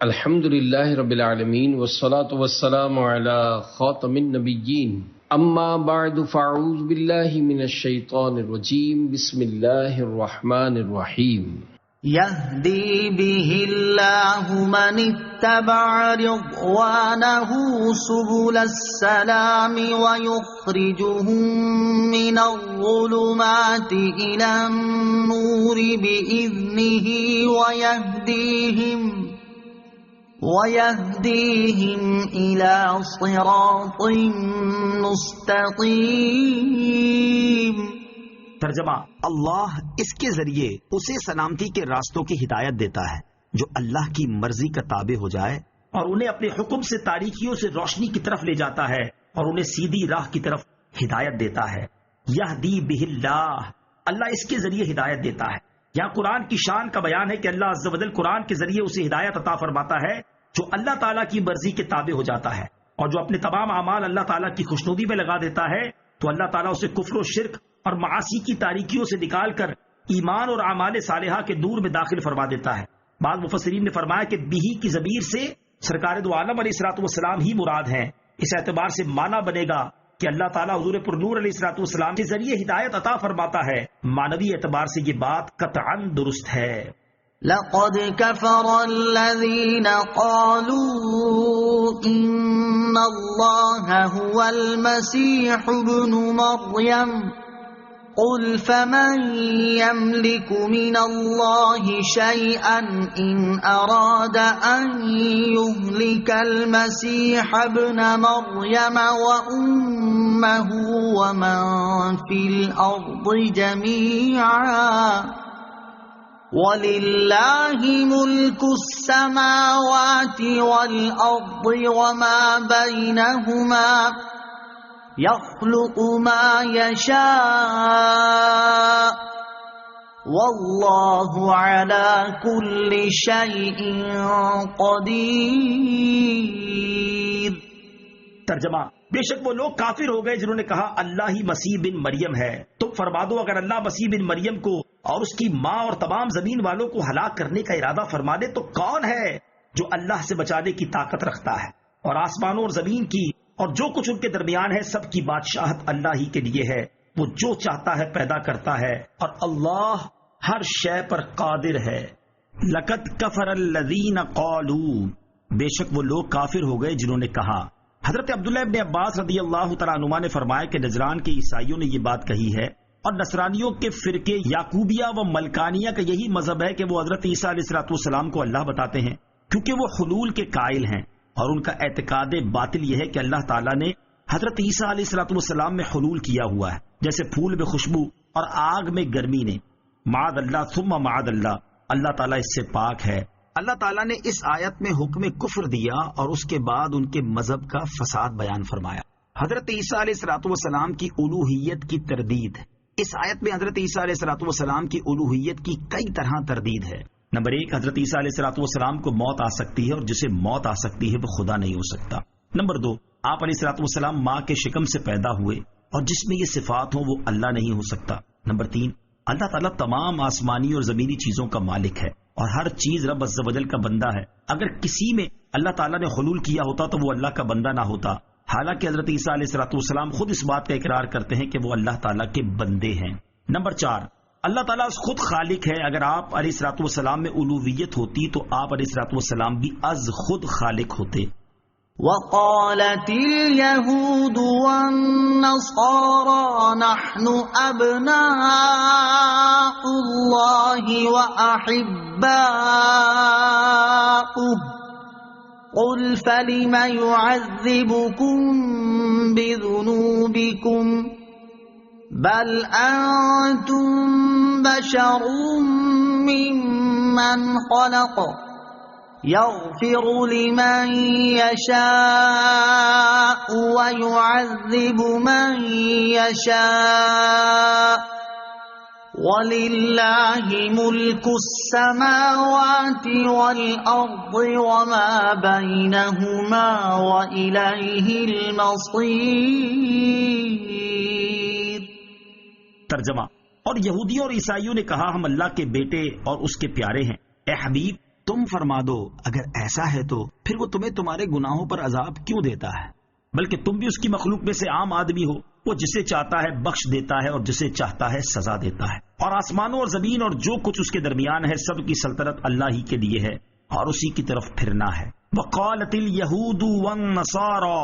الحمد للہ رب العالمین والصلاة والسلام علی خاتم النبیین اما بعد فاعوذ باللہ من الشیطان الرجیم بسم اللہ الرحمن الرحیم يهدي به الله من اتبع رضوانه سبل السلام ويخرجهم من الظلمات إلى النور بإذنه ويهديهم إلى صراط مستقيم۔ ترجمہ: اللہ اس کے ذریعے اسے سلامتی کے راستوں کی ہدایت دیتا ہے جو اللہ کی مرضی کا تابع ہو جائے، اور انہیں اپنے حکم سے تاریکیوں سے روشنی کی طرف لے جاتا ہے اور انہیں سیدھی راہ کی طرف ہدایت دیتا ہے۔ یہدی بہ اللہ، اللہ اس کے ذریعے ہدایت دیتا ہے۔ یہاں قرآن کی شان کا بیان ہے کہ اللہ عز و جل قرآن کے ذریعے اسے ہدایت عطا فرماتا ہے جو اللہ تعالیٰ کی مرضی کے تابع ہو جاتا ہے، اور جو اپنے تمام اعمال اللہ تعالیٰ کی خوشنودی میں لگا دیتا ہے تو اللہ تعالیٰ اسے کفر و شرک اور معاصی کی تاریکیوں سے نکال کر ایمان اور اعمال صالحہ کے نور میں داخل فرما دیتا ہے۔ بعض مفسرین نے فرمایا کہ بیہی کی ضمیر سے سرکار دو عالم علیہ الصلوۃ والسلام ہی مراد ہیں۔ اس اعتبار سے معنی بنے گا کہ اللہ تعالیٰ حضور پر نور علیہ الصلوۃ والسلام کے ذریعے ہدایت عطا فرماتا ہے۔ معنوی اعتبار سے یہ بات قطعاً درست ہے۔ لقد كفر الذين قالوا إن الله هو المسيح ابن مريم قل فمن يملك من الله شيئا إن أراد أن يهلك المسيح ابن مريم وأمه ومن في الأرض جميعا وَلِلَّهِ مُلْكُ السَّمَاوَاتِ وَالْأَرْضِ وَمَا بَيْنَهُمَا يَخْلُقُ مَا يَشَاءُ وَاللَّهُ عَلَى كُلِّ شَيْءٍ قَدِيرٌ۔ ترجمہ: بے شک وہ لوگ کافر ہو گئے جنہوں نے کہا اللہ ہی مسیح بن مریم ہے۔ تم فرما دو اگر اللہ مسیح بن مریم کو اور اس کی ماں اور تمام زمین والوں کو ہلاک کرنے کا ارادہ فرما دے تو کون ہے جو اللہ سے بچانے کی طاقت رکھتا ہے؟ اور آسمانوں اور زمین کی اور جو کچھ ان کے درمیان ہے سب کی بادشاہت اللہ ہی کے لیے ہے۔ وہ جو چاہتا ہے پیدا کرتا ہے اور اللہ ہر شے پر قادر ہے۔ لقد کفر الذین قالوا، بے شک وہ لوگ کافر ہو گئے جنہوں نے کہا۔ حضرت عبداللہ ابن عباس رضی اللہ تعالیٰ عنہما نے فرمایا کہ نجران کے عیسائیوں نے یہ بات کہی ہے، اور نصرانیوں کے فرقے یعقوبیہ و ملکانیہ کا یہی مذہب ہے کہ وہ حضرت عیسیٰ علیہ الصلوۃ والسلام کو اللہ بتاتے ہیں، کیونکہ وہ حلول کے قائل ہیں، اور ان کا اعتقاد باطل یہ ہے کہ اللہ تعالیٰ نے حضرت عیسیٰ علیہ الصلوۃ والسلام میں حلول کیا ہوا ہے، جیسے پھول میں خوشبو اور آگ میں گرمی نے۔ معاذ اللہ ثم معاذ اللہ، اللہ تعالیٰ اس سے پاک ہے۔ اللہ تعالیٰ نے اس آیت میں حکم کفر دیا اور اس کے بعد ان کے مذہب کا فساد بیان فرمایا۔ حضرت عیسیٰ علیہ الصلوۃ والسلام کی الوہیت کی تردید۔ اس آیت میں حضرت عیسیٰ علیہ الصلوۃ والسلام کی الوہیت کی کئی طرح تردید ہے۔ نمبر 1، حضرت عیسیٰ علیہ الصلوۃ والسلام کو موت آ سکتی ہے، اور جسے موت آ سکتی ہے وہ خدا نہیں ہو سکتا۔ نمبر 2، آپ علیہ الصلوۃ والسلام ماں کے شکم سے پیدا ہوئے، اور جس میں یہ صفات ہوں وہ اللہ نہیں ہو سکتا۔ نمبر 3، اللہ تعالیٰ تمام آسمانی اور زمینی چیزوں کا مالک ہے، اور ہر چیز رب عز و جل کا بندہ ہے۔ اگر کسی میں اللہ تعالیٰ نے حلول کیا ہوتا تو وہ اللہ کا بندہ نہ ہوتا، حالانکہ حضرت عیسیٰ علیہ الصلوۃ والسلام خود اس بات کا اقرار کرتے ہیں کہ وہ اللہ تعالیٰ کے بندے ہیں۔ نمبر 4، اللہ تعالیٰ خود خالق ہے۔ اگر آپ علیہ الصلوۃ والسلام میں الوہیت ہوتی تو آپ علیہ الصلوۃ والسلام بھی از خود خالق ہوتے۔ وقالت اليهود والنصارى نحن أبناء الله وأحباؤه قل فلم يعذبكم بذنوبكم بل أنتم بشر ممن خلق يغفر لمن يشاء ويعذب من يشاء وَلِلَّهِ مُلْكُ السَّمَاوَاتِ وَالْأَرْضِ وَمَا بَيْنَهُمَا وَإِلَيْهِ الْمَصِيرُ۔ ترجمہ: اور یہودیوں اور عیسائیوں نے کہا ہم اللہ کے بیٹے اور اس کے پیارے ہیں۔ اے حبیب، تم فرما دو اگر ایسا ہے تو پھر وہ تمہیں تمہارے گناہوں پر عذاب کیوں دیتا ہے؟ بلکہ تم بھی اس کی مخلوق میں سے عام آدمی ہو. وہ جسے چاہتا ہے بخش دیتا ہے اور جسے چاہتا ہے سزا دیتا ہے. اور آسمانوں اور زمین اور جو کچھ اس کے درمیان ہے سب کی سلطنت اللہ ہی کے لیے ہے اور اسی کی طرف پھرنا ہے. وقالت اليہود والنصارى،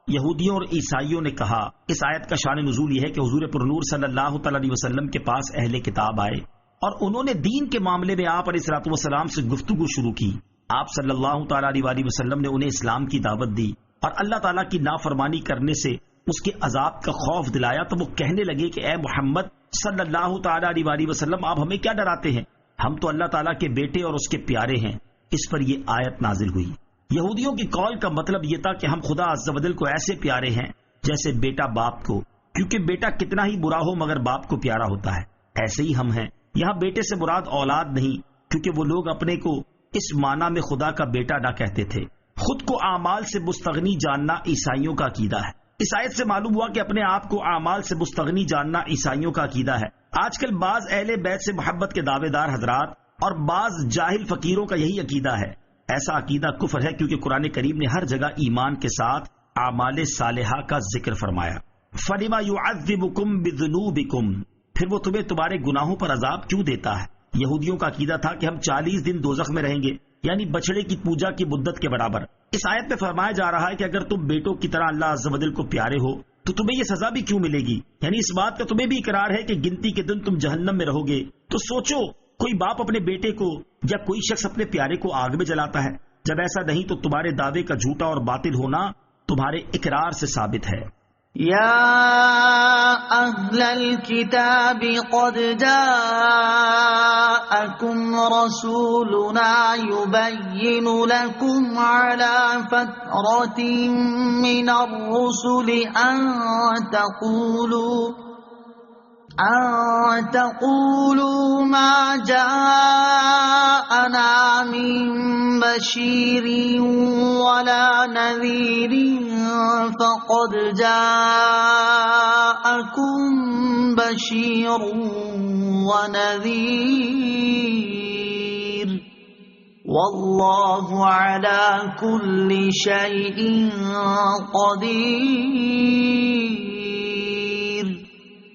یہودیوں اور عیسائیوں نے کہا. اس آیت کا شان نزول یہ ہے کہ حضور پر نور صلی اللہ تعالی علیہ وسلم کے پاس اہل کتاب آئے اور انہوں نے دین کے معاملے میں آپ علیہ الصلوۃ والسلام سے گفتگو شروع کی. آپ صلی اللہ تعالی علیہ وسلم نے انہیں اسلام کی دعوت دی اور اللہ تعالیٰ کی نافرمانی کرنے سے اس کے عذاب کا خوف دلایا. تو وہ کہنے لگے کہ اے محمد صلی اللہ تعالی علیہ وسلم، آپ ہمیں کیا ڈراتے ہیں؟ ہم تو اللہ تعالیٰ کے بیٹے اور اس کے پیارے ہیں. اس پر یہ آیت نازل ہوئی. یہودیوں کی قول کا مطلب یہ تھا کہ ہم خدا عز و جل کو ایسے پیارے ہیں جیسے بیٹا باپ کو، کیونکہ بیٹا کتنا ہی برا ہو مگر باپ کو پیارا ہوتا ہے. ایسے ہی ہم ہیں. یہاں بیٹے سے مراد اولاد نہیں، کیونکہ وہ لوگ اپنے کو اس معنی میں خدا کا بیٹا نہ کہتے تھے. خود کو اعمال سے مستغنی جاننا عیسائیوں کا عقیدہ ہے. اس آیت سے معلوم ہوا کہ اپنے آپ کو اعمال سے مستغنی جاننا عیسائیوں کا عقیدہ ہے. آج کل بعض اہل بیت سے محبت کے دعوے دار حضرات اور بعض جاہل فقیروں کا یہی عقیدہ ہے. ایسا عقیدہ کفر ہے، کیونکہ قرآن کریم نے ہر جگہ ایمان کے ساتھ اعمال صالحہ کا ذکر فرمایا. فَلِمَا يُعَذِّبُكُمْ بِذُنُوبِكُمْ، پھر وہ تمہیں تمہارے گناہوں پر عذاب کیوں دیتا ہے؟ یہودیوں کا عقیدہ تھا کہ ہم 40 دن دوزخ میں رہیں گے، یعنی بچڑے کی پوجا کی مدت کے برابر. اس آیت میں فرمایا جا رہا ہے کہ اگر تم بیٹوں کی طرح اللہ عز و جل کو پیارے ہو تو تمہیں یہ سزا بھی کیوں ملے گی؟ یعنی اس بات کا تمہیں بھی اقرار ہے کہ گنتی کے دن تم جہنم میں رہو گے. تو سوچو، کوئی باپ اپنے بیٹے کو یا کوئی شخص اپنے پیارے کو آگ میں جلاتا ہے؟ جب ایسا نہیں تو تمہارے دعوے کا جھوٹا اور باطل ہونا تمہارے اقرار سے ثابت ہے. یا اہل الکتاب قد جاءکم رسولنا یبین لکم علی فترۃ من الرسل ان تقولوا ما جاءنا من بشیر ولا نذیر فقد جاءکم بشیر ونذیر واللہ علی کل شیء قدیر.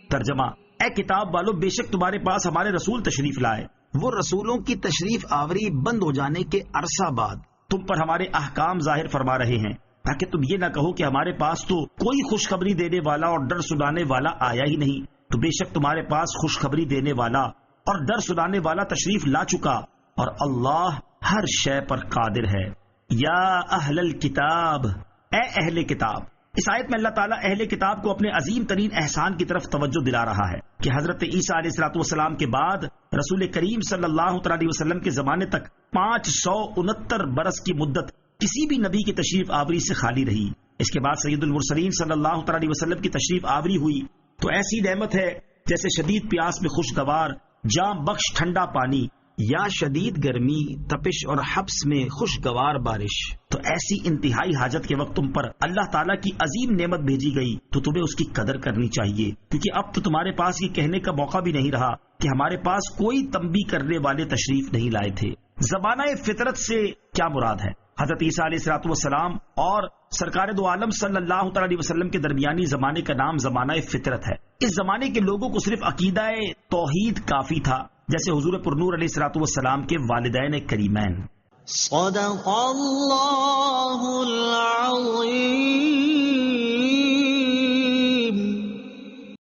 ترجمہ: اے کتاب والو، بے شک تمہارے پاس ہمارے رسول تشریف لائے. وہ رسولوں کی تشریف آوری بند ہو جانے کے عرصہ بعد تم پر ہمارے احکام ظاہر فرما رہے ہیں، تاکہ تم یہ نہ کہو کہ ہمارے پاس تو کوئی خوشخبری دینے والا اور ڈر سنانے والا آیا ہی نہیں. تو بے شک تمہارے پاس خوشخبری دینے والا اور ڈر سنانے والا تشریف لا چکا، اور اللہ ہر شے پر قادر ہے. یا اہل الکتاب، اے اہل کتاب. اس آیت میں اللہ تعالیٰ اہل کتاب کو اپنے عظیم ترین احسان کی طرف توجہ دلا رہا ہے کہ حضرت عیسیٰ علیہ الصلوۃ والسلام کے بعد رسول کریم صلی اللہ علیہ وسلم کے زمانے تک 569 برس کی مدت کسی بھی نبی کی تشریف آوری سے خالی رہی. اس کے بعد سید المرسلین صلی اللہ علیہ وسلم کی تشریف آوری ہوئی تو ایسی نعمت ہے جیسے شدید پیاس میں خوشگوار جام بخش ٹھنڈا پانی، یا شدید گرمی، تپش اور حبس میں خوشگوار بارش. تو ایسی انتہائی حاجت کے وقت تم پر اللہ تعالیٰ کی عظیم نعمت بھیجی گئی تو تمہیں اس کی قدر کرنی چاہیے، کیونکہ اب تو تمہارے پاس یہ کہنے کا موقع بھی نہیں رہا کہ ہمارے پاس کوئی تنبیہ کرنے والے تشریف نہیں لائے تھے. زمانہ فطرت سے کیا مراد ہے؟ حضرت عیسیٰ علیہ الصلوۃ والسلام اور سرکار دو عالم صلی اللہ علیہ وسلم کے درمیانی زمانے کا نام زمانہ فطرت ہے. اس زمانے کے لوگوں کو صرف عقیدہ توحید کافی تھا، جیسے حضور پرنور علیہ الصلوۃ والسلام کے والدین کریمین. صدق اللہ